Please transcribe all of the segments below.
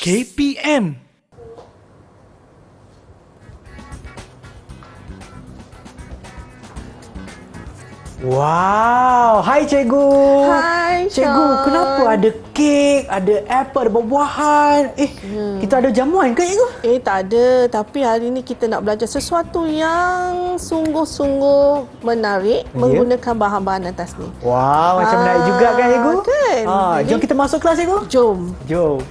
KPM. Wow, hai cikgu. Hai, cikgu. Sean. Kenapa ada kek, ada apple, ada buah-buahan? Kita ada jamuan ke cikgu? Tak ada. Tapi hari ni kita nak belajar sesuatu yang sungguh-sungguh menarik menggunakan bahan-bahan atas ni. Wow, macam menarik juga kan cikgu? Kan? Jom kita masuk kelas cikgu. Jom. Jom.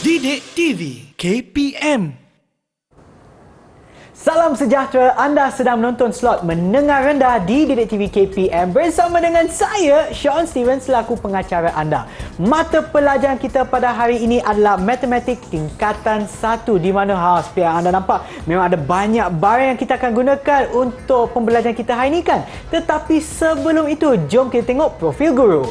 Didik TV KPM. Salam sejahtera, anda sedang menonton slot Menengah Rendah di Didik TV KPM bersama dengan saya, Sean Steven, selaku pengacara anda. Mata pelajaran kita pada hari ini adalah Matematik Tingkatan 1, di mana seperti yang anda nampak, memang ada banyak barang yang kita akan gunakan untuk pembelajaran kita hari ini kan. Tetapi sebelum itu, jom kita tengok profil guru.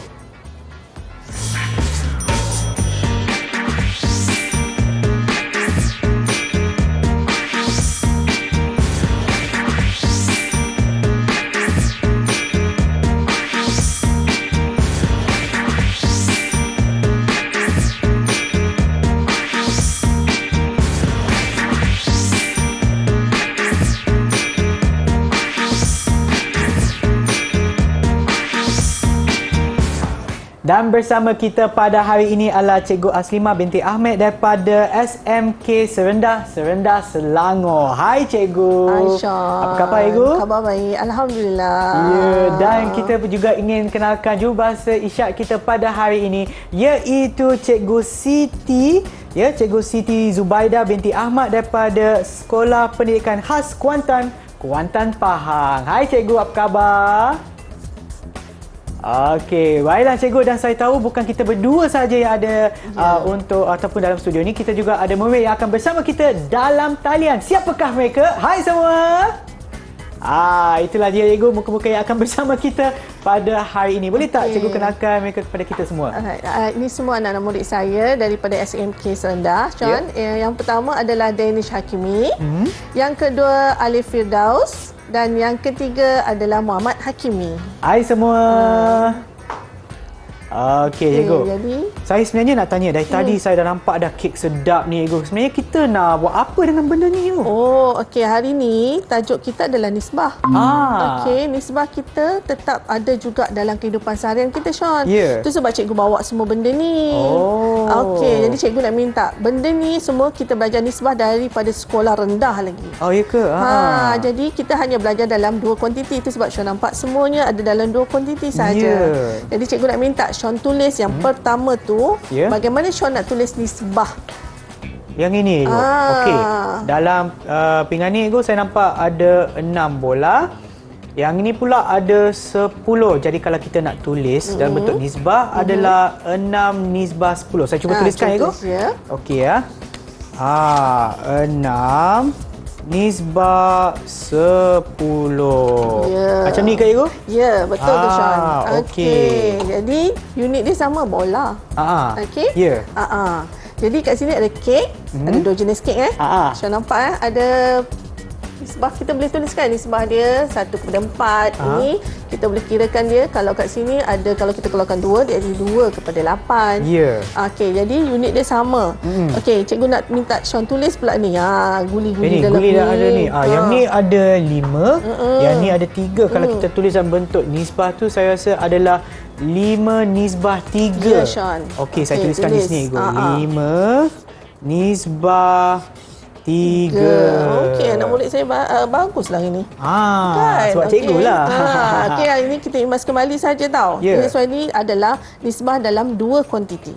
Dan bersama kita pada hari ini adalah Cikgu Aslimah binti Ahmed daripada SMK Serendah Selangor. Hai Cikgu. Hai Sean. Apa khabar Cikgu? Khabar baik. Alhamdulillah. Ya, dan kita juga ingin kenalkan jurubahasa isyak kita pada hari ini, iaitu Cikgu Siti. Ya, Cikgu Siti Zubaidah binti Ahmad daripada Sekolah Pendidikan Khas Kuantan Pahang. Hai Cikgu, apa khabar? Okey, baiklah cikgu, dan saya tahu bukan kita berdua saja yang ada untuk ataupun dalam studio ni, kita juga ada murid yang akan bersama kita dalam talian. Siapakah mereka? Hai semua. Itulah dia cikgu, muka-muka yang akan bersama kita pada hari ini. Boleh tak cikgu kenalkan mereka kepada kita semua? Ini semua anak-anak murid saya daripada SMK Serendah, Sean. Yang pertama adalah Danish Hakimi. Yang kedua Alif Firdaus. Dan yang ketiga adalah Muhammad Hakimi. Hai semua. Okey, cikgu. Jadi saya sebenarnya nak tanya, dari tadi saya dah nampak dah kek sedap ni cikgu. Sebenarnya kita nak buat apa dengan benda ni cikgu? Okey, hari ni tajuk kita adalah nisbah. Okey, nisbah kita tetap ada juga dalam kehidupan seharian kita, Sean. Itu sebab cikgu bawa semua benda ni. Okey, jadi cikgu nak minta benda ni semua kita belajar nisbah daripada sekolah rendah lagi. Oh, ya ke? Jadi kita hanya belajar dalam dua kuantiti. Itu sebab Sean nampak semuanya ada dalam dua kuantiti saja. Jadi cikgu nak minta Sean tulis yang pertama tu, bagaimana Sean nak tulis nisbah. Yang ini cikgu. Okey. Dalam pinggan ni cikgu, saya nampak ada 6 bola. Yang ini pula ada 10. Jadi kalau kita nak tulis dalam bentuk nisbah adalah 6 nisbah 10. Saya cuba tuliskan cikgu. Okey ya. 6 nisbah 10. Macam ni ke cikgu? Ya, betul tu Sean. Okey. Jadi unit dia sama bola. Okey? Ya. Jadi kat sini ada kek, ada dua jenis kek Sean nampak ada nisbah, kita boleh tuliskan nisbah dia 1/4. Ini kita boleh kirakan dia, kalau kat sini ada, kalau kita keluarkan 2, dia ada 2/8. Okey, jadi unit dia sama. Okey, cikgu nak minta Sean tulis pula ni. Guli-guli dalam guli ni. Ada ni. Yang ni ada 5, yang ni ada 3. Kalau kita tulis dalam bentuk nisbah tu, saya rasa adalah 5 nisbah 3. Ya, Sean. Okey, saya tuliskan di sini cikgu. 5 nisbah 3. Okey, anak murid saya baguslah hari ni. Sebab cikgu lah. Okey, hari ni kita imbas kembali saja tau. Ini soal ni adalah nisbah dalam dua kuantiti.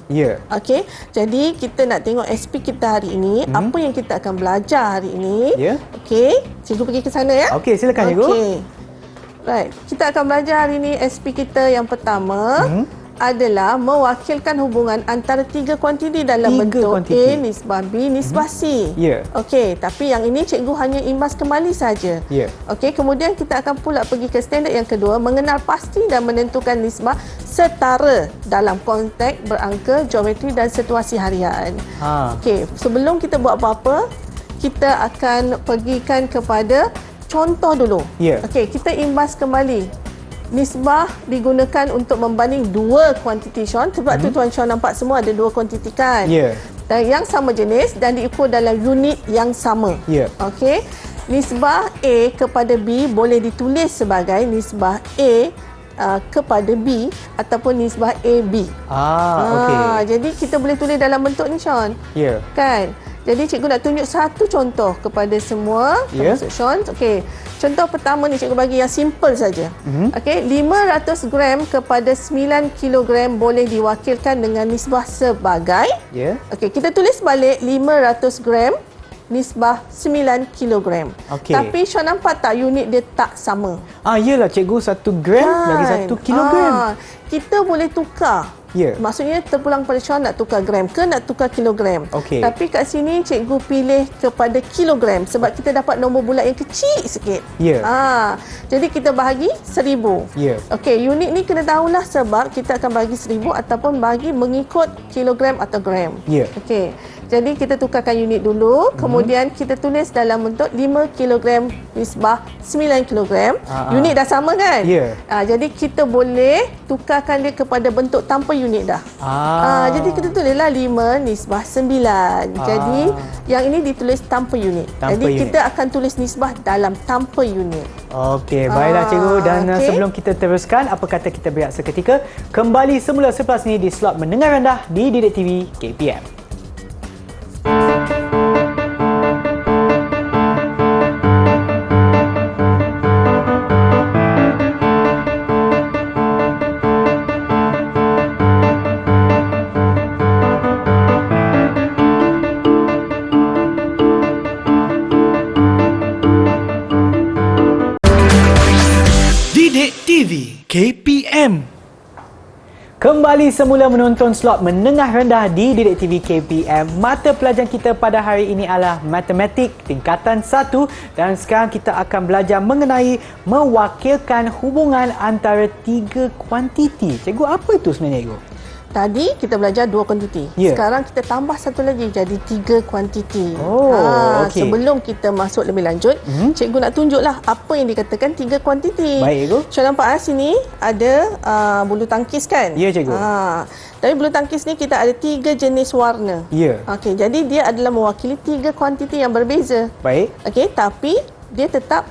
Okey, jadi kita nak tengok SP kita hari ini, apa yang kita akan belajar hari ini. Okey, cikgu pergi ke sana ya. Okey, silakan cikgu. Okey. Right, kita akan belajar hari ini SP kita yang pertama. Adalah mewakilkan hubungan antara 3 kuantiti dalam bentuk A, nisbah B, nisbah C. Okey, tapi yang ini cikgu hanya imbas kembali saja. Okey, kemudian kita akan pula pergi ke standard yang kedua, mengenal pasti dan menentukan nisbah setara dalam konteks berangka, geometri dan situasi harian. Okey, sebelum kita buat apa-apa, kita akan pergikan kepada contoh dulu. Okey, kita imbas kembali nisbah digunakan untuk membanding dua kuantiti Sean. Sebab tu Tuan Sean nampak semua ada dua kuantiti kan? Ya. Dan yang sama jenis dan diukur dalam unit yang sama. Ya. Okey. Nisbah A kepada B boleh ditulis sebagai nisbah A kepada B ataupun nisbah AB. Okey. Jadi kita boleh tulis dalam bentuk ni Sean. Ya. Kan? Jadi cikgu nak tunjuk satu contoh kepada semua, termasuk Sean. Okey. Contoh pertama ni cikgu bagi yang simple saja. Okey, 500 gram kepada 9 kilogram boleh diwakilkan dengan nisbah sebagai. Okey, kita tulis balik 500 gram nisbah 9 kilogram. Tapi Sean nampak tak unit dia tak sama? Iyalah cikgu, 1 gram lagi 1 kilogram. Kita boleh tukar. Maksudnya terpulang pada Sean nak tukar gram ke nak tukar kilogram. Tapi kat sini cikgu pilih kepada kilogram sebab kita dapat nombor bulat yang kecil sikit. Jadi kita bahagi 1000. Okey, unit ni kena tahulah sebab kita akan bagi 1000 ataupun bagi mengikut kilogram atau gram. Okey. Jadi kita tukarkan unit dulu, kemudian kita tulis dalam bentuk 5 kilogram nisbah 9 kilogram. Unit dah sama kan? Jadi kita boleh tukarkan dia kepada bentuk tanpa unit dah. Jadi kita tulislah 5 nisbah 9. Jadi yang ini ditulis tanpa unit. Jadi kita akan tulis nisbah dalam tanpa unit. Okey, baiklah cikgu. Dan sebelum kita teruskan, apa kata kita berehat seketika, kembali semula selepas ni di slot mendengar rendah di Didik TV KPM. Didik TV KPM. Kembali semula menonton slot menengah rendah di Didik TV KPM. Mata pelajaran kita pada hari ini adalah Matematik tingkatan 1 dan sekarang kita akan belajar mengenai mewakilkan hubungan antara 3 kuantiti. Cikgu, apa itu sebenarnya, cikgu? Tadi kita belajar 2 kuantiti. Sekarang kita tambah satu lagi jadi 3 kuantiti. Sebelum kita masuk lebih lanjut, cikgu nak tunjuklah apa yang dikatakan 3 kuantiti. Baik, cikgu. Cikgu nampak sini ada bulu tangkis kan? Ya, cikgu. Dari bulu tangkis ni kita ada 3 jenis warna. Okey, jadi dia adalah mewakili 3 kuantiti yang berbeza. Baik. Okey, tapi dia tetap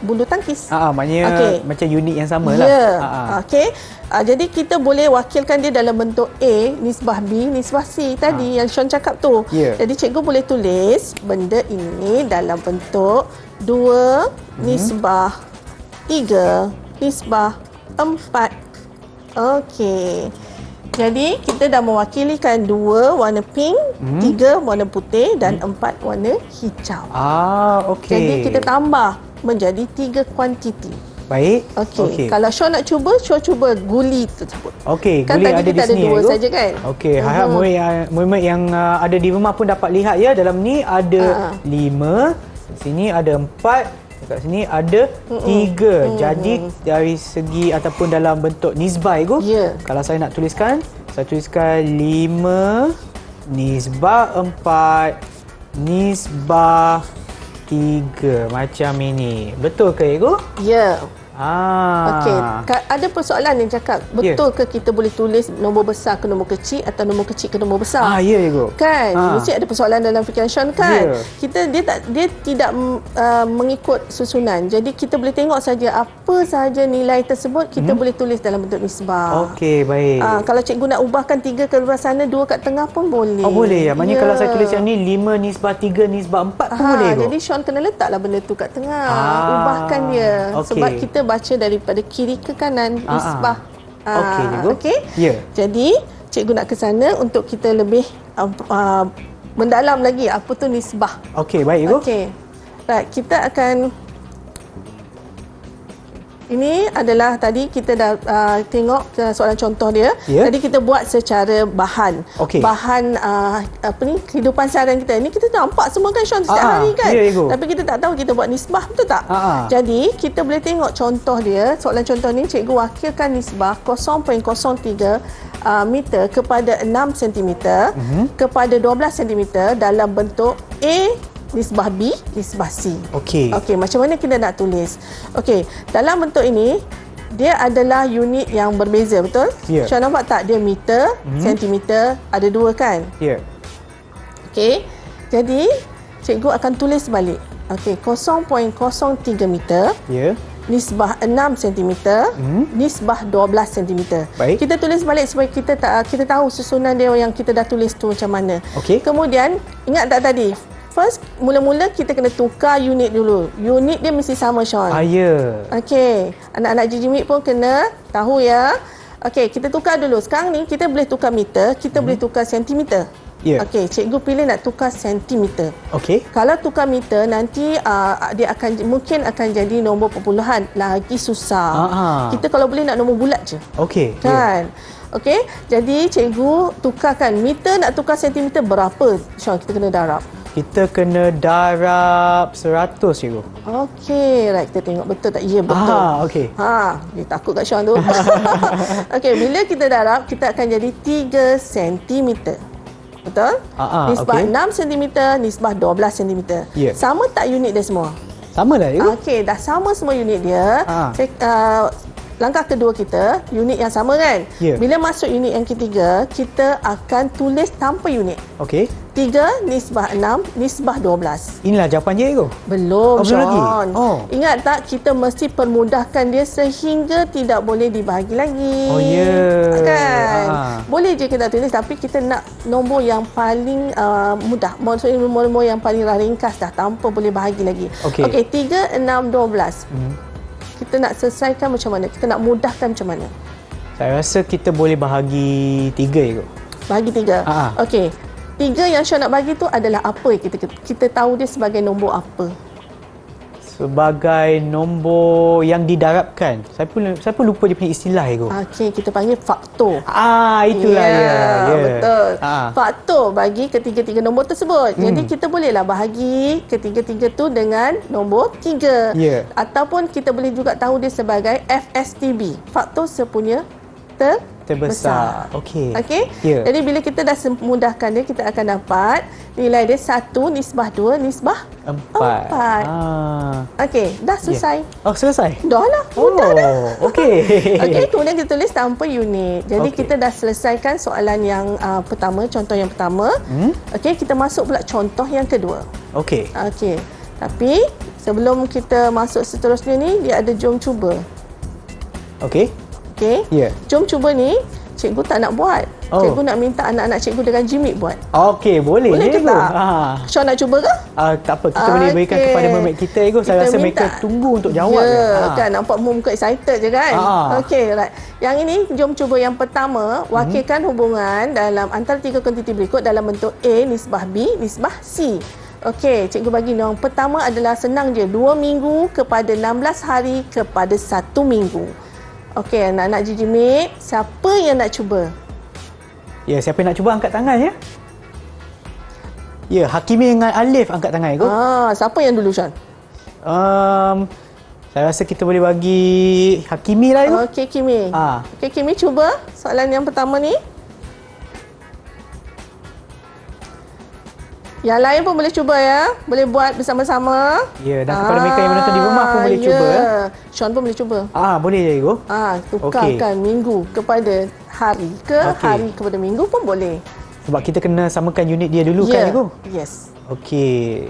bulu tangkis. Maknanya macam unit yang sama lah. Okey. Jadi kita boleh wakilkan dia dalam bentuk A, nisbah B, nisbah C tadi yang Sean cakap tu. Jadi cikgu boleh tulis benda ini dalam bentuk 2 nisbah 3 nisbah 4. Okey. Jadi kita dah mewakilikan 2 warna pink, 3 warna putih dan 4 warna hijau. Okey. Jadi kita tambah menjadi 3 kuantiti. Baik. Okey. Kalau Sean nak cuba, Sean cuba guli tersebut. Okey, kan guli tadi ada kita di sini. Ada 2 saja kan? Okey, harap murid yang ada di rumah pun dapat lihat ya. Dalam ni ada 5, sini ada 4, dekat sini ada 3. Jadi dari segi ataupun dalam bentuk nisbah itu, kalau saya nak tuliskan, saya tuliskan 5 nisbah 4 nisbah 3 macam ini. Betul ke, cikgu? Ya. Okey, ada persoalan yang cakap betul ke kita boleh tulis nombor besar ke nombor kecil atau nombor kecil ke nombor besar? Ya, cikgu. Kan? Mesti ada persoalan dalam fikiran Sean kan? Dia tidak mengikut susunan. Jadi kita boleh tengok saja apa sahaja nilai tersebut kita boleh tulis dalam bentuk nisbah. Okey, baik. Kalau cikgu nak ubahkan 3 ke luar sana, 2 kat tengah pun boleh. Boleh ya. Maknanya kalau saya tulis yang ni 5 nisbah 3 nisbah 4 pun boleh. Jadi Sean kena letaklah benda tu kat tengah. Ubahkan dia. Sebab kita baca daripada kiri ke kanan nisbah. Okey, cikgu. Okey? Jadi, cikgu nak ke sana untuk kita lebih mendalam lagi apa tu nisbah. Okey, baik, cikgu. Okey. Right, kita akan ini adalah tadi kita dah tengok soalan contoh dia. Tadi kita buat secara bahan. Bahan kehidupan seharian kita. Ini kita nampak semua kan Sean setiap hari kan. Tapi kita tak tahu kita buat nisbah, betul tak? Jadi kita boleh tengok contoh dia. Soalan contoh ni cikgu wakilkan nisbah 0.03 meter kepada 6 cm kepada 12 cm dalam bentuk A nisbah B, nisbah C. Okey, macam mana kita nak tulis? Okey, dalam bentuk ini dia adalah unit yang berbeza, betul? Ya. Syah nampak tak? Dia meter, sentimeter, ada dua kan? Ya. Okey. Jadi, cikgu akan tulis balik. Okey, 0.03 meter. Ya. Nisbah 6 cm, nisbah 12 cm. Baik. Kita tulis balik supaya kita tahu susunan dia yang kita dah tulis tu macam mana. Okey. Kemudian, ingat tak tadi? First, mula-mula kita kena tukar unit dulu. Unit dia mesti sama, Sean. Ya. Okey. Anak-anak jijimik pun kena tahu ya. Okey, kita tukar dulu. Sekarang ni kita boleh tukar meter, kita boleh tukar sentimeter. Ya. Okey, cikgu pilih nak tukar sentimeter. Okey. Kalau tukar meter nanti dia mungkin akan jadi nombor perpuluhan, lagi susah. Kita kalau boleh nak nombor bulat je. Okey. Kan? Okey. Jadi cikgu tukarkan meter nak tukar sentimeter berapa? Sean, kita kena darab. Kita kena darab 100 cikgu. Okey, right, kita tengok betul tak? Ya, betul. Okey. Dia takut kat Sean tu. Okey, bila kita darab kita akan jadi 3 cm. Betul? Nisbah okey. 6 cm, nisbah 12 cm. Ya. Sama tak unit dia semua? Sama dah cikgu. Okey, dah sama semua unit dia. Langkah kedua kita, unit yang sama kan? Ya. Bila masuk unit yang ketiga, kita akan tulis tanpa unit. Okey. 3 nisbah 6, nisbah 12. Inilah jawapan je cikgu. Belum, belum lagi? Sean. Ingat tak, kita mesti permudahkan dia sehingga tidak boleh dibahagi lagi. Kan? Boleh je kita tulis, tapi kita nak nombor yang paling mudah. Maksudnya nombor yang paling ringkas dah, tanpa boleh bahagi lagi. Okey. 3, 6, 12. Kita nak selesaikan macam mana? Kita nak mudahkan macam mana? Saya rasa kita boleh bahagi 3 cikgu. Bahagi 3. Okey. 3 yang Syah nak bagi tu adalah apa? Kita tahu dia sebagai nombor apa? Sebagai nombor yang didarabkan. Saya pun lupa dia punya istilah cikgu. Okey, kita panggil faktor. Itulah ya. Betul. Faktor bagi ketiga-tiga nombor tersebut. Jadi kita bolehlah bahagi ketiga-tiga tu dengan nombor 3. Ya. Ataupun kita boleh juga tahu dia sebagai FSTB. Faktor sepunya terbesar. Okey. Ya. Jadi bila kita dah memudahkan dia, kita akan dapat nilai dia 1 nisbah 2 nisbah 4. Okey, dah selesai. Selesai? Dah lah, mudah dah. Okey. Okey, kemudian kita tulis tanpa unit. Jadi kita dah selesaikan soalan yang pertama, contoh yang pertama. Okey, kita masuk pula contoh yang kedua. Okey. Okey. Tapi sebelum kita masuk seterusnya ni, dia ada jom cuba. Okey. Okey. Ya. Jom cuba ni, cikgu tak nak buat. Cikgu nak minta anak-anak cikgu dengan jimik buat. Okey, boleh ke cikgu. tak? Sean nak cuba ke? Tak apa, kita boleh berikan kepada mermaid kita cikgu. Saya rasa mereka tunggu untuk jawab. Kan, nampak muka excited je kan? Okey, right. Yang ini jom cuba yang pertama, wakilkan hubungan dalam antara 3 kuantiti berikut dalam bentuk A nisbah B nisbah C. Okey, cikgu bagi yang pertama adalah senang je, 2 minggu kepada 16 hari kepada 1 minggu. Okey, anak-anak jijimik, siapa yang nak cuba? Ya, siapa yang nak cuba angkat tangan ya? Ya, Hakimi dengan Alif angkat tangan ikut. Siapa yang dulu, Sean? Saya rasa kita boleh bagi Hakimi lah ikut. Okey, Kimi. Okey, Kimi cuba soalan yang pertama ni. Yang lain pun boleh cuba ya. Boleh buat bersama-sama. Ya, dan kepada mereka yang menonton di rumah pun boleh cuba. Sean pun boleh cuba. Boleh je cikgu. Tukarkan minggu kepada hari ke hari kepada minggu pun boleh. Sebab kita kena samakan unit dia dulu kan cikgu? Yes. Okey.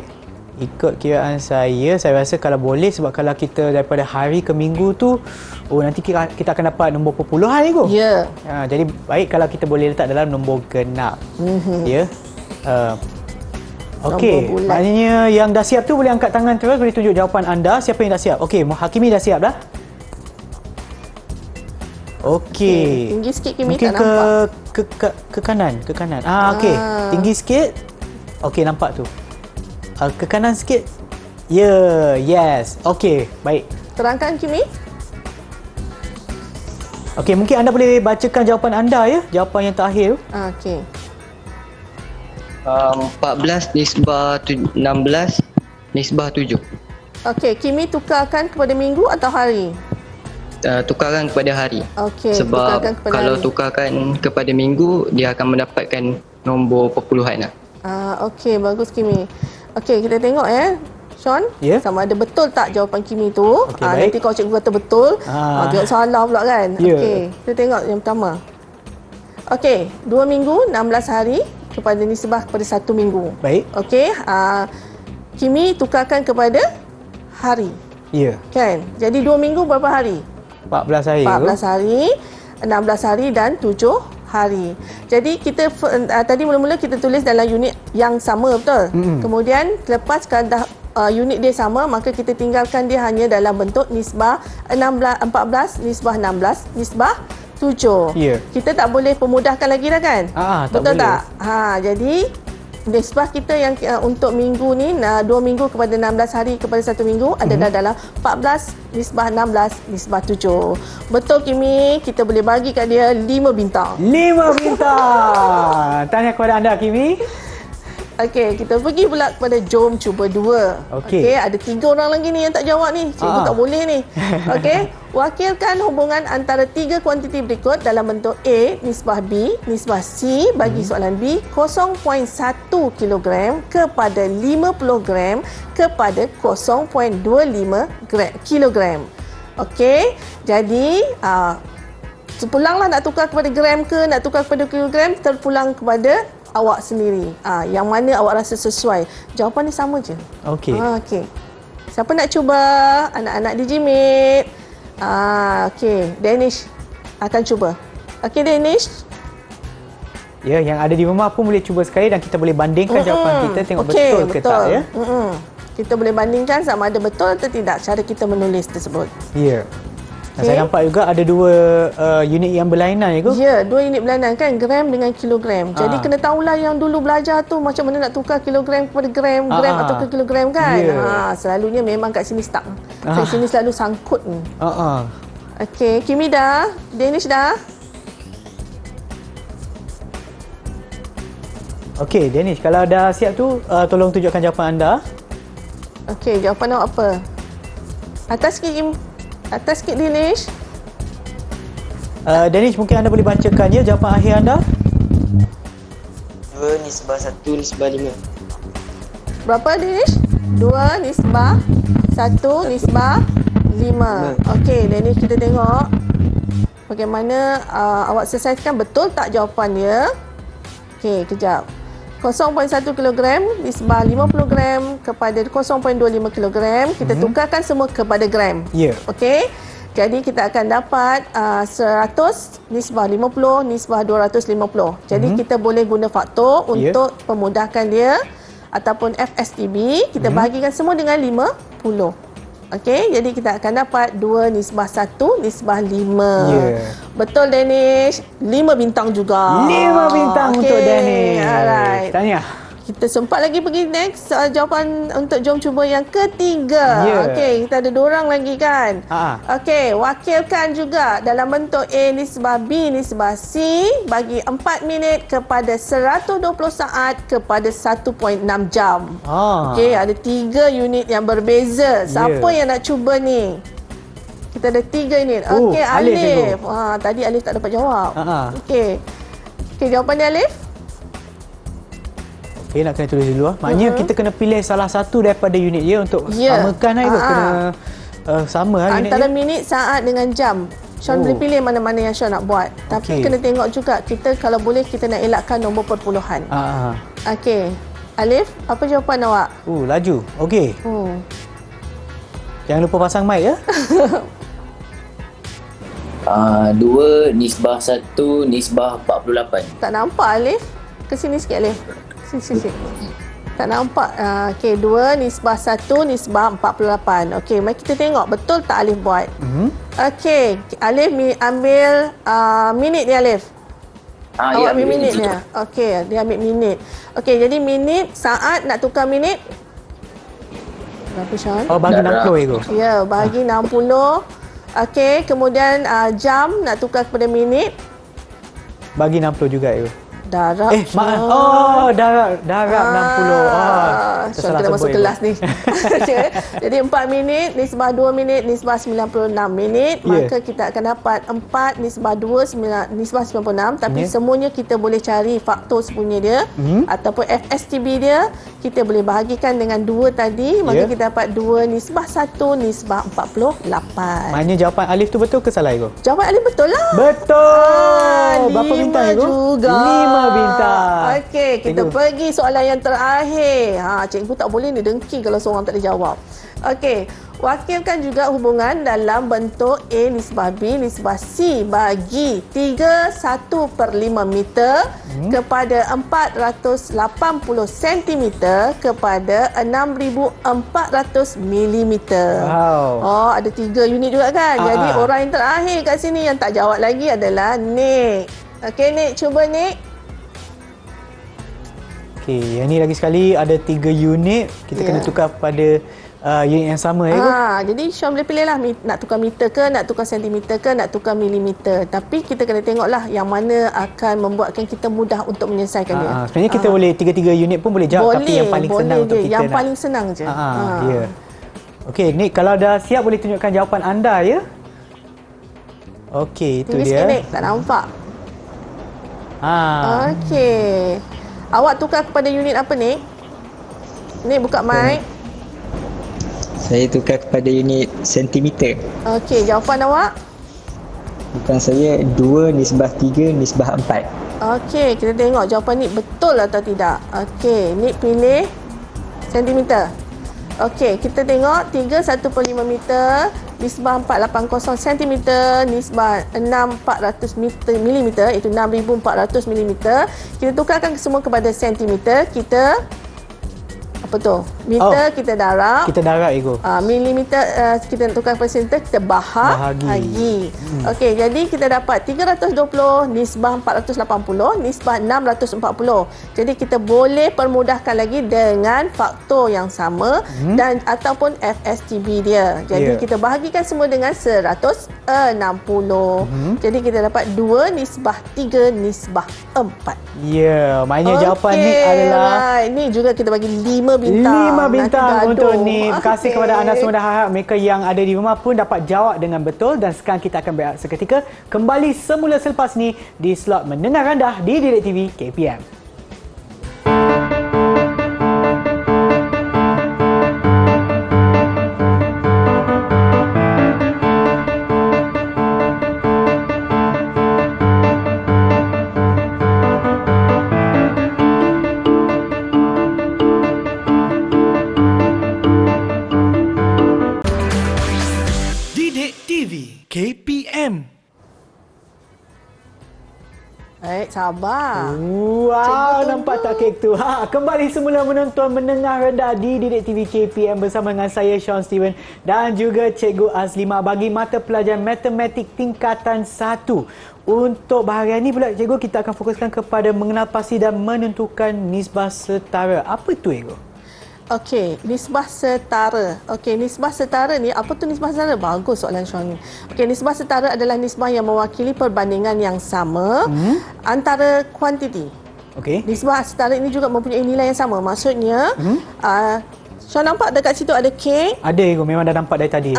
Ikut kiraan saya rasa kalau boleh, sebab kalau kita daripada hari ke minggu tu, nanti kita akan dapat nombor perpuluhan cikgu. Ya. Jadi baik kalau kita boleh letak dalam nombor genap. Ya. Okey, maknanya yang dah siap tu boleh angkat tangan terus, boleh tunjuk jawapan anda. Siapa yang dah siap? Okey, Hakimi dah siap dah? Okey. Tinggi sikit Kimi, mungkin tak nampak. Ke kanan. Okey. Tinggi sikit. Okey, nampak tu. Ke kanan sikit. Yes. Okey, baik. Terangkan Kimi. Okey, mungkin anda boleh bacakan jawapan anda ya, jawapan yang terakhir tu. Okey. 14 nisbah 16 nisbah 7. Okey, Kimi tukarkan kepada minggu atau hari? Tukarkan kepada hari. Okey, sebab kalau hari. tukarkan kepada minggu, dia akan mendapatkan nombor perpuluhan lah. Okey, bagus Kimi. Okey, kita tengok ya. Sean, Ya. sama ada betul tak jawapan Kimi tu. Okey, baik. Nanti kau cikgu kata betul. Tengok salah pula kan. Ya. Okey, kita tengok yang pertama. Okey, 2 minggu 16 hari kepada nisbah kepada 1 minggu. Baik. Okey, Kimi tukarkan kepada hari. Ya. Kan? Jadi 2 minggu berapa hari? 14 hari. 14 hari, 16 hari dan 7 hari. Jadi kita tadi mula-mula kita tulis dalam unit yang sama, betul? Kemudian lepas kalau dah unit dia sama, maka kita tinggalkan dia hanya dalam bentuk nisbah 14, nisbah 16, nisbah 7. Ya. Kita tak boleh pemudahkan lagi dah kan? Tak betul boleh. tak? Jadi nisbah kita yang untuk minggu ni 2 minggu kepada 16 hari kepada 1 minggu adalah dalam 14 nisbah 16 nisbah 7. Betul Kimi, kita boleh bagi kat dia 5 bintang. 5 bintang. Tanya kepada anda, Kimi. Okey, kita pergi pula kepada jom cuba 2. Okey. Ada 3 orang lagi ni yang tak jawab ni. Cikgu tak boleh ni. Okey, wakilkan hubungan antara 3 kuantiti berikut dalam bentuk A nisbah B nisbah C bagi soalan B 0.1 kilogram kepada 50 gram kepada 0.25 kilogram. Okey, jadi sepulanglah nak tukar kepada gram ke nak tukar kepada kilogram, terpulang kepada awak sendiri. Yang mana awak rasa sesuai. Jawapan ni sama je. Okey. Okey. Siapa nak cuba? Anak-anak Digimate. Okey. Danish akan cuba. Okey Danish. Ya, yang ada di rumah pun boleh cuba sekali dan kita boleh bandingkan jawapan kita tengok betul ke tak ya. Kita boleh bandingkan sama ada betul atau tidak cara kita menulis tersebut. Ya. Dan saya nampak juga ada 2 unit yang berlainan ya, Gu? Ya, 2 unit berlainan kan, gram dengan kilogram. Jadi kena tahulah yang dulu belajar tu macam mana nak tukar kilogram kepada gram, gram atau ke kilogram kan. Selalunya memang kat sini stuck. Kat sini selalu sangkut ni. Okey, Kimi dah, Danish dah. Okey, Danish, kalau dah siap tu tolong tunjukkan jawapan anda. Okey, jawapan awak apa? Atas sikit Kim. Atas sikit Danish. Danish, mungkin anda boleh bacakan ya jawapan akhir anda. 2 nisbah 1 nisbah 5. Berapa Danish? 2 nisbah 1 nisbah 5. Okey, Danish, kita tengok bagaimana awak selesaikan betul tak jawapan dia. Okey, kejap. 0.1 kilogram nisbah 50 gram kepada 0.25 kilogram. Kita tukarkan semua kepada gram. Ya. Okey. Jadi kita akan dapat 100 nisbah 50 nisbah 250. Jadi kita boleh guna faktor untuk pemudahkan dia ataupun FSEB. Kita bahagikan semua dengan 50. Okey, jadi kita akan dapat 2 nisbah 1 nisbah 5. Betul Danish, 5 bintang juga. 5 bintang untuk Danish. Alright. Tanya. Kita sempat lagi pergi next jawapan untuk jom cuba yang ketiga. Okey, kita ada 2 orang lagi kan. Okey, wakilkan juga dalam bentuk A nisbah B nisbah C bagi 4 minit kepada 120 saat kepada 1.6 jam. Okey, ada 3 unit yang berbeza. Siapa yang nak cuba ni? Kita ada 3 unit. Okey, Alif. Tadi Alif tak dapat jawab. Okey. Okey, jawapan dia Alif? Okay, nak kena tulis dulu. Maknanya kita kena pilih salah satu daripada unit dia untuk samakan itu. Kena sama unit antara dia. minit, saat dengan jam. Sean boleh pilih mana-mana yang Sean nak buat. Tapi kena tengok juga, kita kalau boleh kita nak elakkan nombor perpuluhan. Okey. Alif, apa jawapan awak? Laju. Okey. Jangan lupa pasang mic ya. 2 nisbah 1 nisbah 48. Tak nampak Alif. Ke sini sikit Alif. Sini. Tak nampak. Okey, 2 nisbah 1 nisbah 48. Okey, mari kita tengok betul tak Alif buat. Okey, Alif ambil minit ni Alif. Awak ambil minit dia. Okey, dia ambil minit. Okey, jadi minit, saat nak tukar minit. Berapa Sean? Bagi 60 itu. Ya, bagi 60. Okey, kemudian jam nak tukar kepada minit. Bagi 60 juga itu. Darab. Darab 60. Sean salah kena sebut masuk ego. kelas ni. Okay. Jadi 4 minit, nisbah 2 minit, nisbah 96 minit. Maka kita akan dapat 4 nisbah 2, nisbah 96. Tapi semuanya kita boleh cari faktor sepunya dia. Ataupun FSTB dia. Kita boleh bahagikan dengan 2 tadi. Maka kita dapat 2 nisbah 1, nisbah 48. Maknanya jawapan Alif tu betul ke salah ego? Jawapan Alif betul lah. Betul. Berapa 5 bintang ego? juga. 5 bintang. Okey, kita pergi soalan yang terakhir. Cikgu tak boleh ni dengki kalau seorang tak dijawab. Okey, wakilkan juga hubungan dalam bentuk A nisbah B nisbah C bagi 31/5 meter kepada 480 cm kepada 6,400 milimeter. Wow. Oh, ada 3 unit juga kan? Jadi orang yang terakhir kat sini yang tak jawab lagi adalah Nick. Okey, Nick, cuba Nick. Okey, yang ni lagi sekali ada 3 unit. Kita kena tukar pada unit yang sama ya. Jadi Sean boleh pilih lah nak tukar meter ke, nak tukar sentimeter ke, nak tukar milimeter. Tapi kita kena tengoklah yang mana akan membuatkan kita mudah untuk menyelesaikan dia. Sebenarnya kita boleh 3 unit pun boleh jawab, tapi yang paling senang untuk kita yang paling senang je. Ya. Okey, Nick, kalau dah siap boleh tunjukkan jawapan anda ya. Okey, itu Tinggi dia. sikit, Nick. Tak nampak. Okey. Awak tukar kepada unit apa, Nick? Nick, buka mic. Saya tukar kepada unit sentimeter. Okey, jawapan awak? Bukan saya 2 nisbah 3 nisbah 4. Okey, kita tengok jawapan Nick betul atau tidak. Okey, Nick pilih sentimeter. Okey, kita tengok 31/5 meter, nisbah 480 cm, nisbah 6,400 milimeter, itu 6,400 milimeter. Kita tukarkan semua kepada sentimeter. Kita apa tu? Meter kita darab. Kita darab ego. Milimeter kita nak tukar persentase, kita bahagi. Okey, jadi kita dapat 320 nisbah 480 nisbah 640. Jadi kita boleh permudahkan lagi dengan faktor yang sama dan ataupun FSTB dia. Jadi kita bahagikan semua dengan 160. Jadi kita dapat 2 nisbah 3 nisbah 4. Ya, maknanya jawapan ni adalah Ini juga kita bagi 5 bintang. 5 bintang untuk ni. Terima kasih Okey. kepada anda semua, dah harap mereka yang ada di rumah pun dapat jawab dengan betul. Dan sekarang kita akan berehat seketika, kembali semula selepas ni di slot mendengar rendah di Didik TV KPM. Didik TV KPM. Baik, sabar. Wow, nampak tak kek tu? Kembali semula menonton mendengar rendah di Didik TV KPM bersama dengan saya Sean Steven dan juga Cikgu Azlimah bagi mata pelajaran matematik tingkatan 1. Untuk bahagian ini pula Cikgu, kita akan fokuskan kepada mengenal pasti dan menentukan nisbah setara. Apa tu Cikgu? Okey, nisbah setara. Okey, nisbah setara ni, apa tu nisbah setara? Bagus soalan Sean ni. Okey, nisbah setara adalah nisbah yang mewakili perbandingan yang sama antara kuantiti. Okey. Nisbah setara ini juga mempunyai nilai yang sama. Maksudnya, Sean nampak dekat situ ada K. Ada Cikgu, memang dah nampak dari tadi.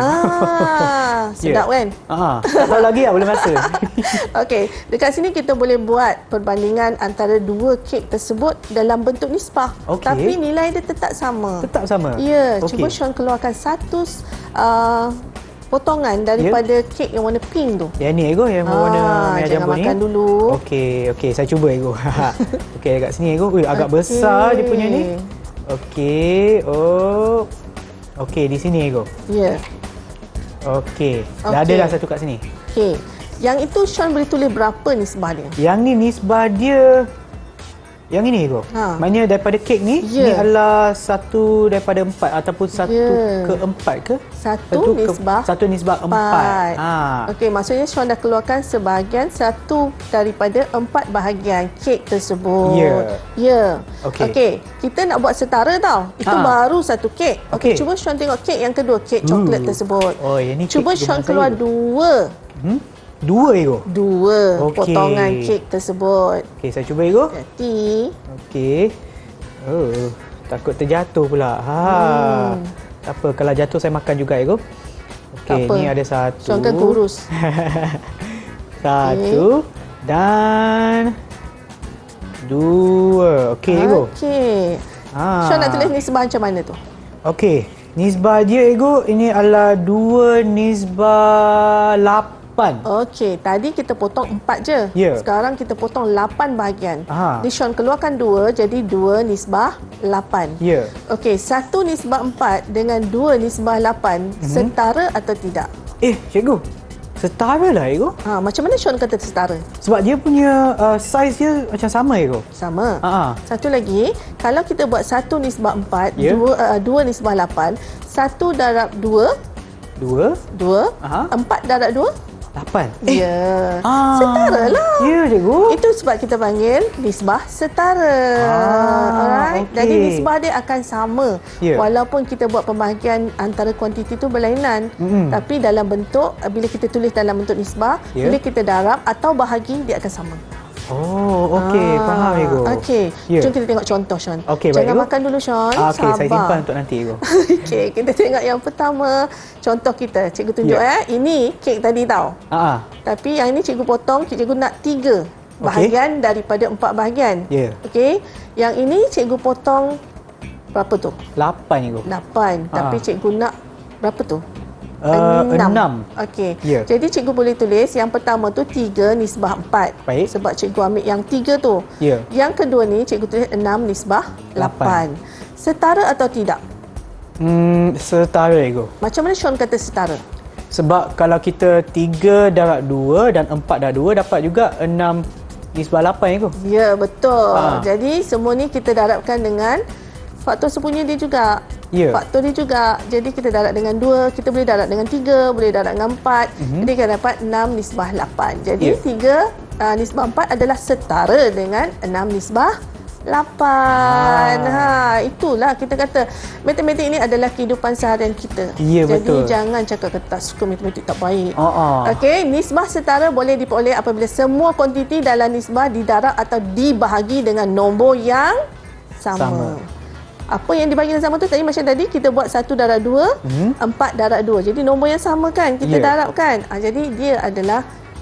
Sedap kan? Tak tahu lagi lah, belum rasa. Okey, dekat sini kita boleh buat perbandingan antara dua kek tersebut dalam bentuk nisbah. Okey. Tapi nilai dia tetap sama. Tetap sama? Ya, Okey. cuba Sean keluarkan satu potongan daripada kek yang warna pink tu. Yang ni Ego, yang warna merah jangan jambu ni. makan dulu. Okey, saya cuba Ego. Okey, dekat sini Ego. Agak besar dia punya ni. Okey, okey, di sini Ego. Ya. Okey, dah ada dah satu kat sini. Okey. Yang itu Sean boleh tulis berapa nisbah dia? Yang ni nisbah dia yang ini Ego. Maknanya daripada kek ni, ni adalah 1 daripada 4 ataupun 1 ke 4 ke? 1 nisbah 1 nisbah 4. Okey, maksudnya Sean dah keluarkan sebahagian 1 daripada 4 bahagian kek tersebut. Ya. Okey, kita nak buat setara tau. Itu baru satu kek. Okey, cuba Sean tengok kek yang kedua, kek coklat tersebut. Oh, yang ni cuba Sean keluar 2. 2 Ego? 2 potongan kek tersebut. Okey, saya cuba Ego. Hati. Okey. Takut terjatuh pula. Tak apa, kalau jatuh saya makan juga, Ego. Okey, ni ada satu. Sean kan kurus. Satu dan dua. Okey, Ego. Okey. Sean nak tulis nisbah macam mana tu? Okey, nisbah dia, Ego, ini adalah 2 nisbah 8. Okey, tadi kita potong 4 je. Ya. Sekarang kita potong 8 bahagian. Aha. Ni Sean keluarkan 2, jadi 2 nisbah 8. Ya. Okey, 1 nisbah 4 dengan 2 nisbah 8 setara atau tidak? Cikgu, setara lah, Ego. Macam mana Sean kata setara? Sebab dia punya saiz dia macam sama, Ego. Sama. Satu lagi, kalau kita buat 1 nisbah 4, Ya. 2 nisbah 8, 1 darab 2, 2, 4 darab 2, 8. Ya. Setara lah. Ya, Cikgu. Itu sebab kita panggil nisbah setara. Alright. okey. Jadi nisbah dia akan sama. Ya. Walaupun kita buat pembahagian antara kuantiti tu berlainan. Tapi dalam bentuk, bila kita tulis dalam bentuk nisbah, Ya. bila kita darab atau bahagi, dia akan sama. Oh, okey. Faham, Ego. Okey. Ya. Jom kita tengok contoh, Sean. Okey, baik, Jangan Ego. makan dulu, Sean. Okey, saya Sabar. simpan untuk nanti, Ego. Okey, kita tengok yang pertama. Contoh kita. Cikgu tunjuk Ini kek tadi tau. Tapi yang ini cikgu potong, cikgu nak 3 bahagian daripada 4 bahagian. Ya. Okey. Yang ini cikgu potong berapa tu? 8, Ego. 8. Tapi cikgu nak berapa tu? 6. Okey. Ya. Jadi cikgu boleh tulis yang pertama tu 3 nisbah 4. Baik. Sebab cikgu ambil yang 3 tu. Ya. Yang kedua ni cikgu tulis 6 nisbah 8. Setara atau tidak? Setara, Ego. Macam mana Sean kata setara? Sebab kalau kita 3 darab 2 dan 4 darab 2 dapat juga 6 nisbah 8, Ego. Ya, betul. Ha. Jadi semua ni kita darabkan dengan faktor sepunya dia juga. Ya. Faktor dia juga. Jadi kita darab dengan 2, kita boleh darab dengan 3, boleh darab dengan 4. Jadi kita dapat 6 nisbah 8. Jadi Ya. 3 nisbah 4 adalah setara dengan 6 nisbah 8. Itulah kita kata matematik ini adalah kehidupan seharian kita. Ya, Jadi betul. jangan cakap tak suka matematik tak baik. Oh. Okey, nisbah setara boleh diperoleh apabila semua kuantiti dalam nisbah didarab atau dibahagi dengan nombor yang sama. Apa yang dibagi yang sama tu tadi macam tadi kita buat 1 darab 2, 4 darab 2. Jadi nombor yang sama kan kita darabkan. Jadi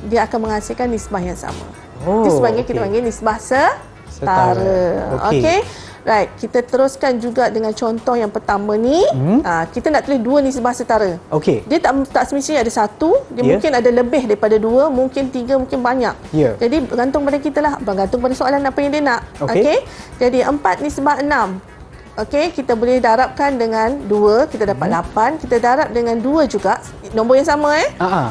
dia akan menghasilkan nisbah yang sama. Oh, Itu sebabnya kita panggil nisbah setara. Okey. Right, kita teruskan juga dengan contoh yang pertama ni. Kita nak tulis 2 nisbah setara. Okey. Dia tak semestinya ada 1, dia mungkin ada lebih daripada 2, mungkin 3, mungkin banyak. Ya. Jadi bergantung pada kita lah, bergantung pada soalan apa yang dia nak. Okey. Jadi 4 nisbah 6. Okey, kita boleh darabkan dengan 2, kita dapat 8. Kita darab dengan 2 juga, nombor yang sama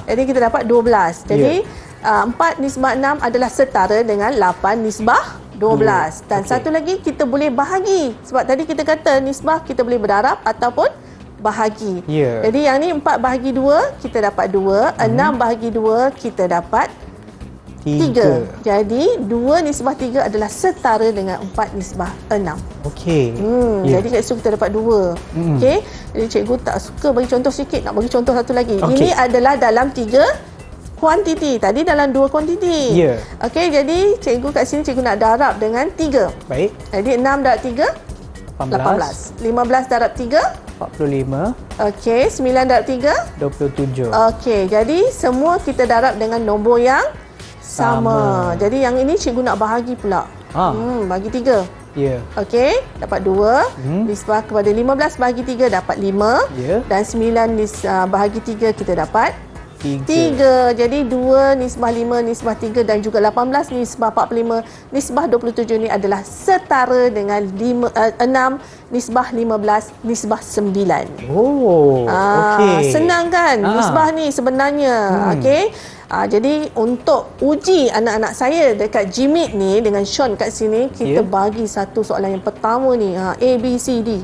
Jadi kita dapat 12. Jadi 4 nisbah 6 adalah setara dengan 8 nisbah 12. Dan satu lagi kita boleh bahagi. Sebab tadi kita kata nisbah kita boleh berdarab ataupun bahagi. Ya. Jadi yang ni 4 bahagi 2 kita dapat 2, 6 bahagi 2 kita dapat 3. Jadi 2 nisbah 3 adalah setara dengan 4 nisbah 6. Okey. Jadi kat situ kita dapat 2. Okey. Jadi cikgu tak suka bagi contoh sikit, nak bagi contoh satu lagi. Okey. Ini adalah dalam 3 kuantiti. Tadi dalam 2 kuantiti. Ya. Okey, jadi cikgu kat sini cikgu nak darab dengan 3. Baik. Jadi 6 darab 3 18. 15 darab 3 45, okey, 9 darab 3 27. okey. Jadi semua kita darab dengan nombor yang sama. Jadi yang ini cikgu nak bahagi pula. Bagi 3. Ya. Okey, dapat 2. Nisbah kepada 15 bahagi 3 dapat 5. Ya. Dan 9 bahagi 3 kita dapat 3. 3. Jadi 2 nisbah 5 nisbah 3 dan juga 18 nisbah 45 nisbah 27 ni adalah setara dengan 6 nisbah 15 nisbah 9. Oh, okey. Senang kan nisbah ni sebenarnya. Okey. Jadi untuk uji anak-anak saya dekat GMAT ni dengan Sean kat sini, kita bagi satu soalan yang pertama ni, A, B, C, D.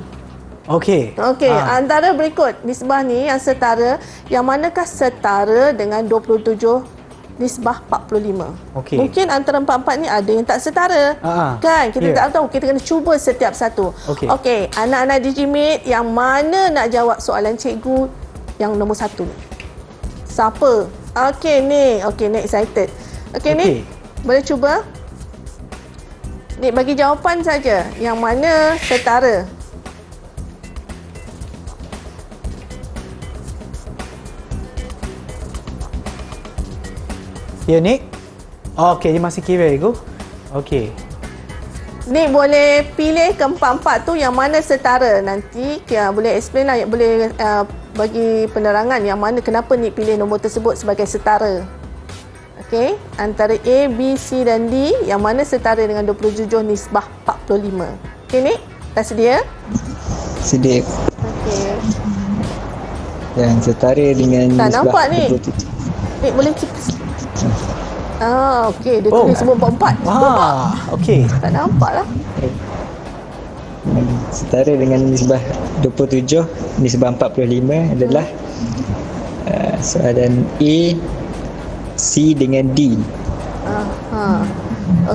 Okey. Okey, antara berikut nisbah ni yang setara, yang manakah setara dengan 27 nisbah 45? Okey. Mungkin antara 44 ni ada yang tak setara. Kan? Kita tak tahu, kita kena cuba setiap satu. Okey, anak-anak di GMAT yang mana nak jawab soalan cikgu yang nombor 1 ni? Siapa? Okey ni, okey ni excited. Okey ni, boleh cuba? Ni bagi jawapan saja yang mana setara. Ya, Nick. Okey, dia masih kira, Ego. Okey. Ni boleh pilih keempat-empat tu yang mana setara. Nanti boleh explain lah, boleh bagi penerangan yang mana kenapa Nick pilih nombor tersebut sebagai setara. Okey, antara A, B, C dan D yang mana setara dengan 27 nisbah 45. Okey Nick, dah sedia? Sedia. Okey. Yang setara dengan Tak nisbah nampak ni. 27. Nick boleh cepat. Okey, dia tulis sebut 44. Okey. Tak nampak lah. Setara dengan nisbah 27, nisbah 45 adalah soalan A, C dengan D.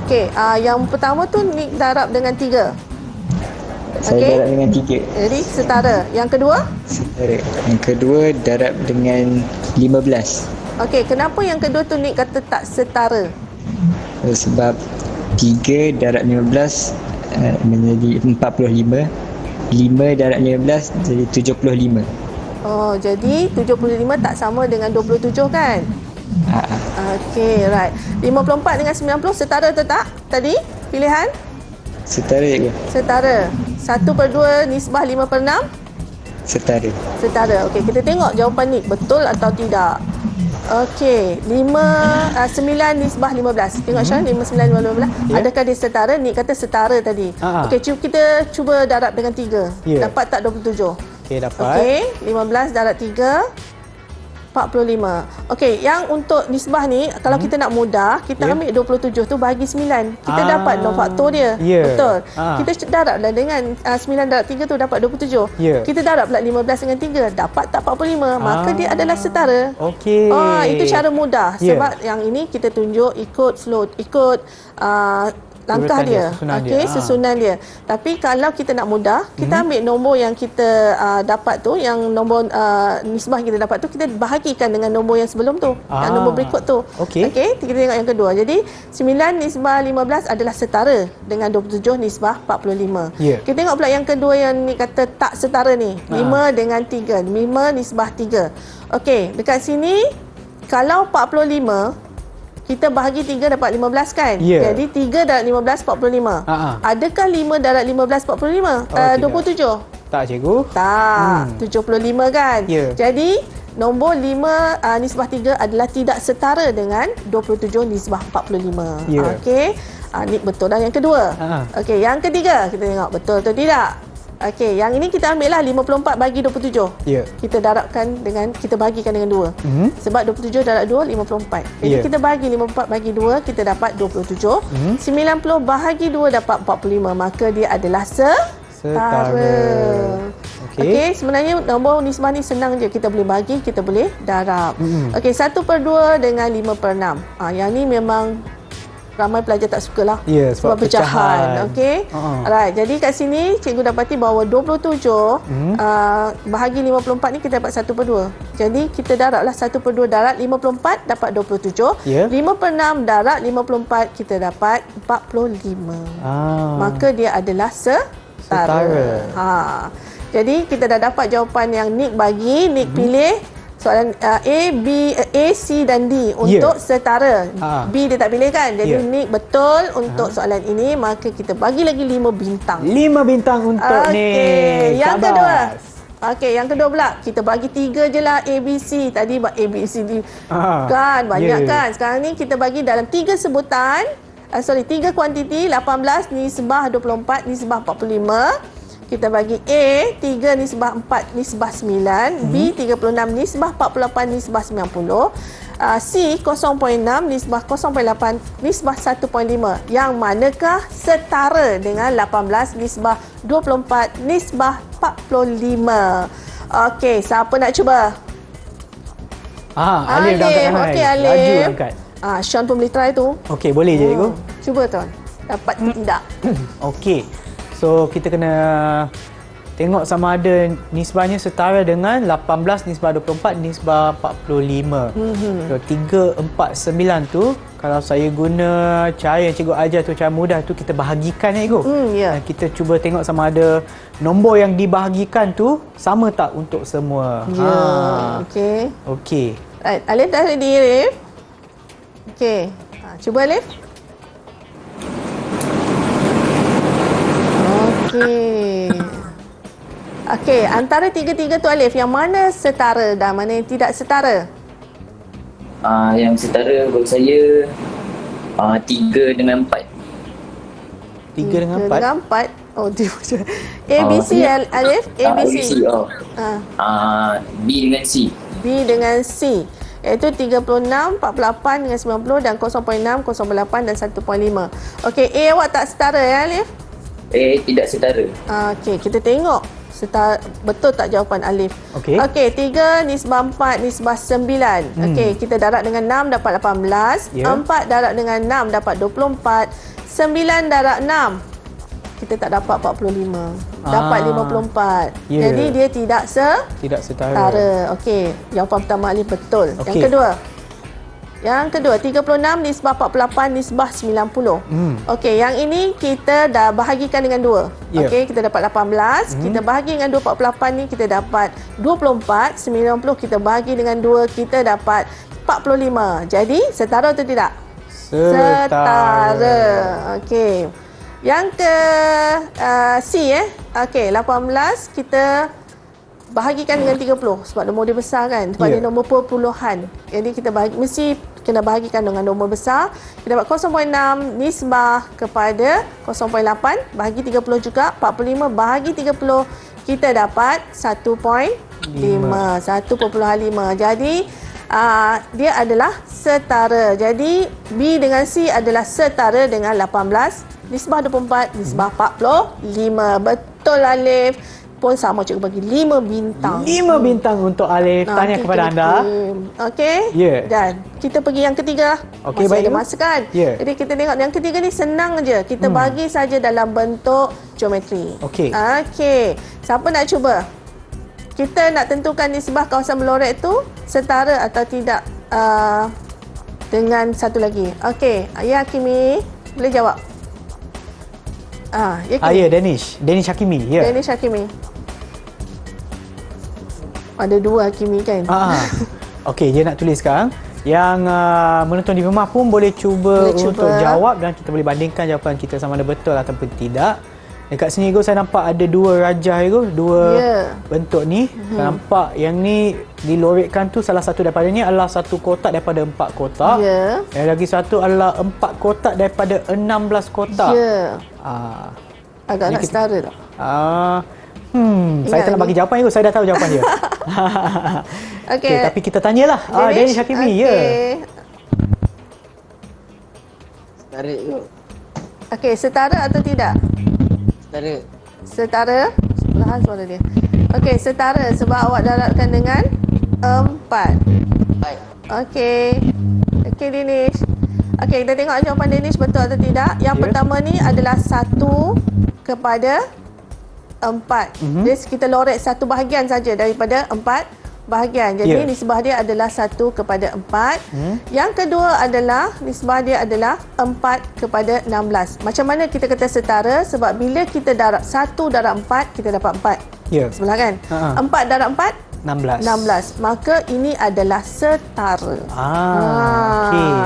Okey, yang pertama tu Nick darab dengan 3. Saya Okey. darab dengan 3. Jadi setara. Yang kedua? Setara. Yang kedua darab dengan 15. Okey, kenapa yang kedua tu Nick kata tak setara? Sebab 3 darab 15 menjadi 45. 5 darab 15 jadi 75. Oh, jadi 75 tak sama dengan 27 kan? Okey, right. 54 dengan 90 setara atau tak tadi? Pilihan? Setara ke? Setara. 1/2 nisbah 5/6? Setara. Setara. Okey, kita tengok jawapan Nick betul atau tidak. Okey, 9 nisbah 15. Tengok Syan, 5, 9, 15. Ya. Adakah dia setara? Nick kata setara tadi. Okey, kita cuba darab dengan 3. Ya. Dapat tak 27? Okey, dapat. Okey, 15 darab 3, 45. Okey, yang untuk nisbah ni, kalau kita nak mudah, kita ambil 27 tu bagi 9. Kita dapat no faktor dia. Betul. Kita darablah dengan 9 darab 3 tu dapat 27. Kita darab pula 15 dengan 3, dapat tak 45. Maka dia adalah setara. Okey. Itu cara mudah. Sebab yang ini kita tunjuk ikut flow, ikut langkah dia, susunan dia. Tapi kalau kita nak mudah, kita ambil nombor yang kita dapat tu, yang nombor nisbah kita dapat tu, kita bahagikan dengan nombor yang sebelum tu, yang nombor berikut tu. Okey, kita tengok yang kedua. Jadi 9 nisbah 15 adalah setara dengan 27 nisbah 45. Kita tengok pula yang kedua yang ni kata tak setara ni. 5 dengan 3. 5 nisbah 3. Okey, dekat sini kalau 45 kita bahagi 3 dapat 15 kan? Jadi 3 darab 15, 45. Adakah 5 darab 15, 45? 27? Tak, cikgu. Tak. 75 kan? Jadi, nombor 5 nisbah 3 adalah tidak setara dengan 27 nisbah 45. Okey. Ni betul dah yang kedua. Okey, yang ketiga. Kita tengok betul atau tidak. Okey, yang ini kita ambil lah 54 bagi 27. Kita darabkan dengan, kita bagikan dengan 2. Sebab 27 darab 2, 54. Jadi kita bagi 54 bagi 2, kita dapat 27. 90 bahagi 2 dapat 45. Maka dia adalah setara. Okey, sebenarnya nombor nisbah ni senang je. Kita boleh bagi, kita boleh darab. Okey, 1/2 dengan 5/6. Yang ni memang ramai pelajar tak sukalah. Sebab pecahan. Okey. Alright, jadi kat sini cikgu dapati bahawa 27 bahagi 54 ni kita dapat 1/2. Jadi kita darablah 1/2 darab 54 dapat 27. 5/6 darab 54 kita dapat 45. Maka dia adalah setara. Jadi kita dah dapat jawapan yang Nick bagi. Nick pilih soalan A, B, A, C dan D untuk setara. B dia tak pilih kan? Jadi Nick betul untuk soalan ini. Maka kita bagi lagi 5 bintang. 5 bintang untuk Nick. Yang kedua. Okey, yang kedua pula. Kita bagi 3 je lah A, B, C. Tadi A, B, C, D. Kan, banyak kan? Sekarang ni kita bagi dalam 3 sebutan. 3 kuantiti. 18 nisbah 24 nisbah 45. Kita bagi A 3 nisbah 4 nisbah 9, B 36 nisbah 48 nisbah 90, C 0.6 nisbah 0.8 nisbah 1.5. Yang manakah setara dengan 18 nisbah 24 nisbah 45? Okey, siapa nak cuba? Alif dah angkat tangan. Okey, Alif. Laju angkat. Sean pun boleh try tu. Okey, boleh je cikgu. Cuba tuan. Dapat ke tidak? Okey. So kita kena tengok sama ada nisbahnya setara dengan 18 nisbah 24 nisbah 45. So 3, 4, 9 tu kalau saya guna cara yang cikgu ajar tu, cara mudah tu, kita bahagikan cikgu. Dan kita cuba tengok sama ada nombor yang dibahagikan tu sama tak untuk semua. Okey. Okey. Alif dah ready, Alif? Okey. Cuba Alif. Okey. Okey, antara tiga-tiga tu Alif, yang mana setara dan mana yang tidak setara? Yang setara bagi saya 3 dengan 4. 3 dengan 4. Dengan 4. Oh, dia macam ABC Alif, ABC. B dengan C. B dengan C. Iaitu 36, 48 dengan 90 dan 0.6, 0.8 dan 1.5. Okey, A awak tak setara ya Alif? A tidak setara. Okey, kita tengok betul tak jawapan Alif. Okey. Okey, 3 nisbah 4 nisbah 9. Okey, kita darab dengan 6 dapat 18. Ya. 4 darab dengan 6 dapat 24. 9 darab 6 kita tak dapat 45. Dapat 54. Ya. Jadi dia tidak Tidak setara. setara. Okey, jawapan pertama Alif betul. Okey. Yang kedua, 36 nisbah 48 nisbah 90. Okey, yang ini kita dah bahagikan dengan 2. Ya. Okey, kita dapat 18. Kita bahagi dengan 2, 48 ni kita dapat 24. 90 kita bahagi dengan 2, kita dapat 45. Jadi, setara atau tidak? Setara. Okey. Yang ke C Okey, 18 kita bahagikan dengan 30 sebab nombor dia besar kan. Sebab dia nombor perpuluhan. Jadi kita mesti kena bahagikan dengan nombor besar. Kita dapat 0.6 nisbah kepada 0.8 bahagi 30 juga. 45 bahagi 30 kita dapat 1.5. 1.5. Jadi dia adalah setara. Jadi B dengan C adalah setara dengan 18 nisbah 24 nisbah 45. Betul Alif. Pun sama cikgu bagi 5 bintang. 5 bintang untuk Alif. Tanya kepada anda. Okey. Ya. Dan kita pergi yang ketiga. Okey, Masih baik. ada masa kan? Ya. Jadi kita tengok yang ketiga ni senang je. Kita bagi saja dalam bentuk geometri. Okey. Okey. Siapa nak cuba? Kita nak tentukan nisbah kawasan melorek tu setara atau tidak dengan satu lagi. Okey. Ya Hakimi, boleh jawab? Ya Hakimi. Ya, Danish Hakimi. Ya. Danish Hakimi. Ada 2 Hakimi kan? Okey, dia nak tulis sekarang. Yang menonton di rumah pun boleh cuba untuk jawab dan kita boleh bandingkan jawapan kita sama ada betul ataupun tidak. Dekat sini saya nampak ada 2 rajah dua bentuk ni. Nampak yang ni dilorekkan tu salah satu daripada ni adalah satu kotak daripada 4 kotak. Yang lagi satu adalah 4 kotak daripada 16 kotak. Agak nak setara tak? Saya tak nak bagi jawapan saya dah tahu jawapan dia. Okey, tapi kita tanyalah Danish Hakimi. Ya. Setara tu. Okey, setara atau tidak? Setara. Setara? Sebelahan suara dia. Okey, setara sebab awak darabkan dengan 4. Baik. Okey. Okey, Danish. Okey, kita tengok jawapan Danish betul atau tidak. Yang pertama ni adalah 1 kepada 4. Jadi kita lorek satu bahagian saja daripada 4 bahagian. Jadi nisbah dia adalah 1 kepada 4. Yang kedua adalah nisbah dia adalah 4 kepada 16. Macam mana kita kata setara? Sebab bila kita darab 1 darab 4, kita dapat 4. Ya. Sebelah kan? 4 darab 4? 16. 16. Maka ini adalah setara.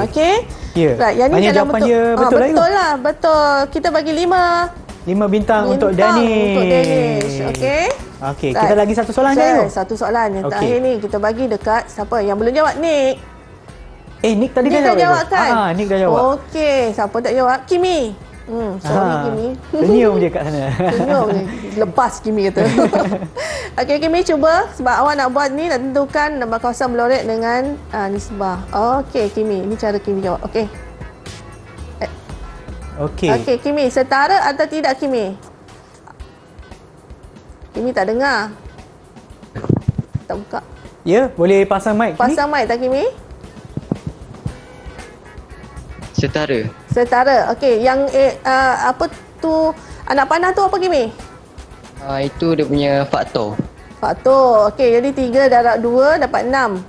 Okey. Ya. Right, yang ni dalam jawapan bentuk, dia betul lah. Betul lah, betul. Kita bagi 5 bintang untuk Danish. Untuk Danish. Okey. Okey, kita lagi satu soalan je. Satu soalan yang terakhir ni kita bagi dekat siapa yang belum jawab, Nick. Nick tadi Nick dah jawab kan? Nick dah jawab. Okey, siapa tak jawab? Kimi. Sorry Kimi. Senyum je kat sana. Senyum je. Lepas Kimi kata. Okey, Kimi cuba sebab awak nak buat ni, nak tentukan nombor kawasan melorek dengan nisbah. Okey, Kimi. Ini cara Kimi jawab. Okey. Okey, Kimi, setara atau tidak Kimi? Kimi tak dengar. Tak buka. Ya, boleh pasang mic. Pasang mic tak Kimi? Setara. Setara. Okey, yang apa tu anak panah tu apa Kimi? Itu dia punya faktor. Faktor. Okey, jadi 3 darab 2 dapat 6.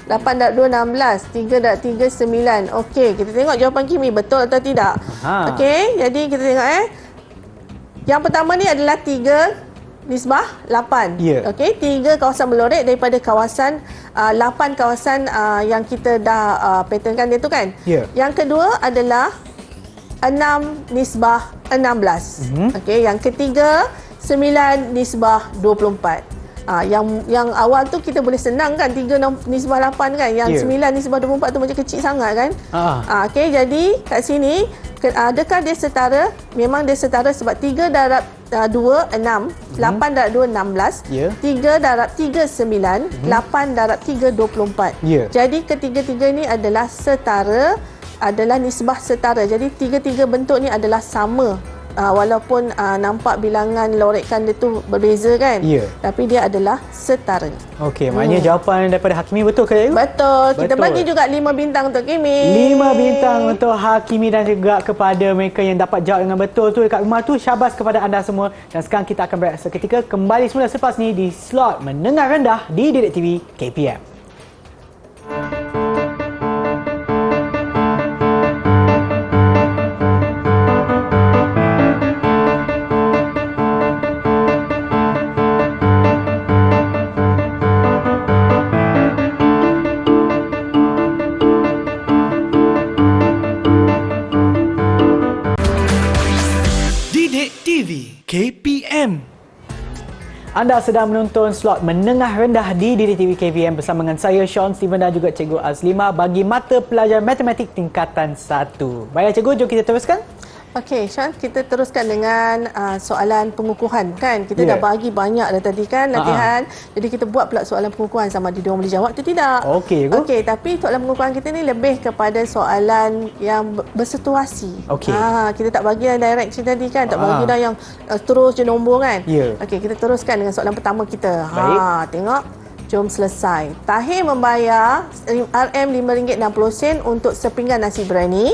8 darab 2, 16. 3 darab 3, 9. Okey, kita tengok jawapan Kimi betul atau tidak. Okey, jadi kita tengok Yang pertama ni adalah 3 nisbah 8. Ya. Okey, 3 kawasan melorek daripada kawasan 8 kawasan yang kita dah patternkan dia tu kan. Ya. Yang kedua adalah 6 nisbah 16. Okey, yang ketiga 9 nisbah 24. Yang awal tu kita boleh senang kan, 3 nisbah 8 kan. Yang 9 nisbah 24 tu macam kecil sangat kan. Okey, jadi kat sini adakah dia setara? Memang dia setara sebab 3 darab 2 6, 8 darab 2 16, 3 darab 3 9, 8 darab 3 24. Jadi ketiga-tiga ni adalah setara, adalah nisbah setara. Jadi tiga-tiga bentuk ni adalah sama. Walaupun nampak bilangan lorekan dia tu berbeza kan, tapi dia adalah setara. Okey, maknanya jawapan daripada Hakimi betul ke cikgu? Betul. Kita bagi juga 5 bintang untuk Kimi. 5 bintang untuk Hakimi dan juga kepada mereka yang dapat jawab dengan betul tu dekat rumah tu. Syabas kepada anda semua. Dan sekarang kita akan berehat seketika, kembali semula selepas ni di slot menengah rendah di Didik TV KPM. KPM. Anda sedang menonton slot menengah rendah di Didik TV KPM bersama dengan saya Sean Steven dan juga Cikgu Azlima bagi mata pelajaran matematik tingkatan 1. Baiklah cikgu, jom kita teruskan. Okey, Sean, kita teruskan dengan soalan pengukuhan kan. Kita dah bagi banyak dah tadi kan latihan. Jadi kita buat pula soalan pengukuhan, sama ada diorang boleh jawab atau tidak. Okey, cikgu. Okey, tapi soalan pengukuhan kita ni lebih kepada soalan yang bersituasi. Okey. Kita tak bagi dah direction tadi kan, tak bagi dah yang terus je nombor kan. Okey, kita teruskan dengan soalan pertama kita. Tengok. Jom selesai. Tahir membayar RM5.60 untuk sepinggan nasi biryani,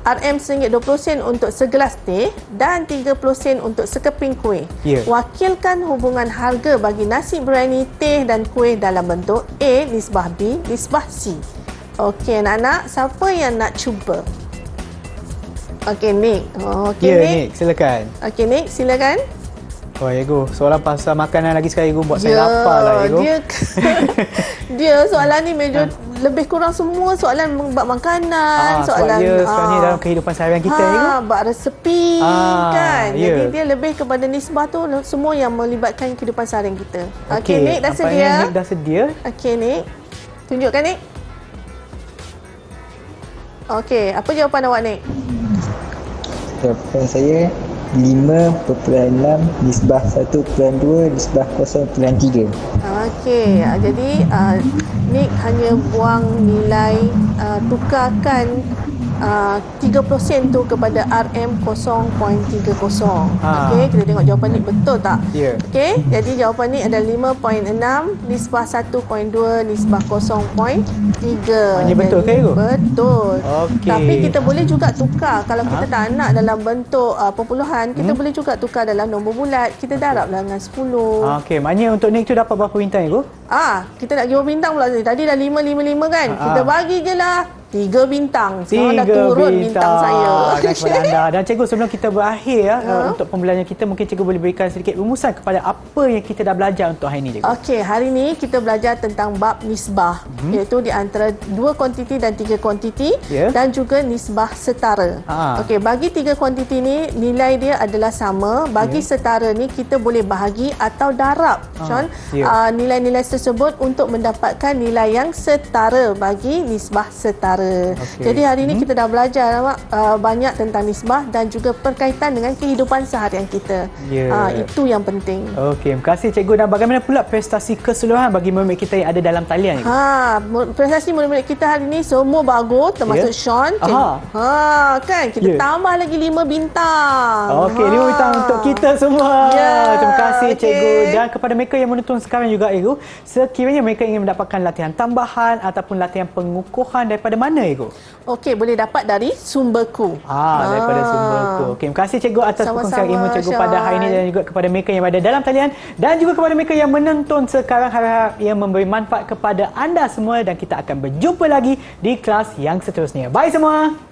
RM1.20 untuk segelas teh dan 30 sen untuk sekeping kuih. Wakilkan hubungan harga bagi nasi biryani, teh dan kuih dalam bentuk A nisbah B nisbah C. Okey anak-anak, siapa yang nak cuba? Okey Nick. Nick, silakan. Okey Nick, silakan. Oh, cikgu, soalan pasal makanan lagi sekali cikgu buat saya lapar lah cikgu. Dia soalan ni lebih kurang semua soalan bab makanan, soalan ni dalam kehidupan seharian kita cikgu. Bab resepi kan. Jadi dia lebih kepada nisbah tu semua yang melibatkan kehidupan seharian kita. Okey Nick, dah sedia? Nick dah sedia. Okey Nick. Tunjukkan Nick. Okey, apa jawapan awak Nick? Jawapan saya 5.6 nisbah 1.2 nisbah 0.3. Okey, jadi Nick hanya buang nilai tukarkan 30 sen tu kepada RM0.30. Okey, kita tengok jawapan Nick betul tak? Okey, jadi jawapan Nick adalah 5.6 nisbah 1.2 nisbah 0.3. Hanya betul ke cikgu? Betul. Okey. Tapi kita boleh juga tukar. Kalau kita tak nak dalam bentuk perpuluhan, kita boleh juga tukar dalam nombor bulat. Kita darablah dengan 10. Okey, maknanya untuk Nick tu dapat berapa bintang cikgu? Kita nak give bintang pula tadi. Tadi dah 5 kan? Kita bagi je lah 3 bintang. Sekarang dah turun bintang saya. Kepada anda. Dan cikgu, sebelum kita berakhir untuk pembelajaran kita, mungkin cikgu boleh berikan sedikit rumusan kepada apa yang kita dah belajar untuk hari ini cikgu. Okey, hari ini kita belajar tentang bab nisbah, iaitu di antara 2 kuantiti dan 3 kuantiti dan juga nisbah setara. Okey, bagi 3 kuantiti ni nilai dia adalah sama. Bagi setara ni kita boleh bahagi atau darab. Sean, nilai-nilai tersebut untuk mendapatkan nilai yang setara bagi nisbah setara. Jadi hari ini kita dah belajar banyak tentang nisbah dan juga berkaitan dengan kehidupan seharian kita. Itu yang penting. Okey, terima kasih cikgu. Dan bagaimana pula prestasi keseluruhan bagi murid-murid kita yang ada dalam talian ini? Prestasi murid-murid kita hari ini semua bagus, termasuk Sean. Kan kita tambah lagi 5 bintang. Okey, 5 bintang untuk kita semua. Terima kasih cikgu. Dan kepada mereka yang menonton sekarang juga cikgu, sekiranya mereka ingin mendapatkan latihan tambahan ataupun latihan pengukuhan daripada mana cikgu? Okey, boleh dapat dari Sumberku. Daripada Sumberku. Okey, terima kasih cikgu atas perkongsian ilmu cikgu pada hari ini dan juga kepada mereka yang berada dalam talian dan juga kepada mereka yang menonton sekarang. Harap ia memberi manfaat kepada anda semua dan kita akan berjumpa lagi di kelas yang seterusnya. Bye semua.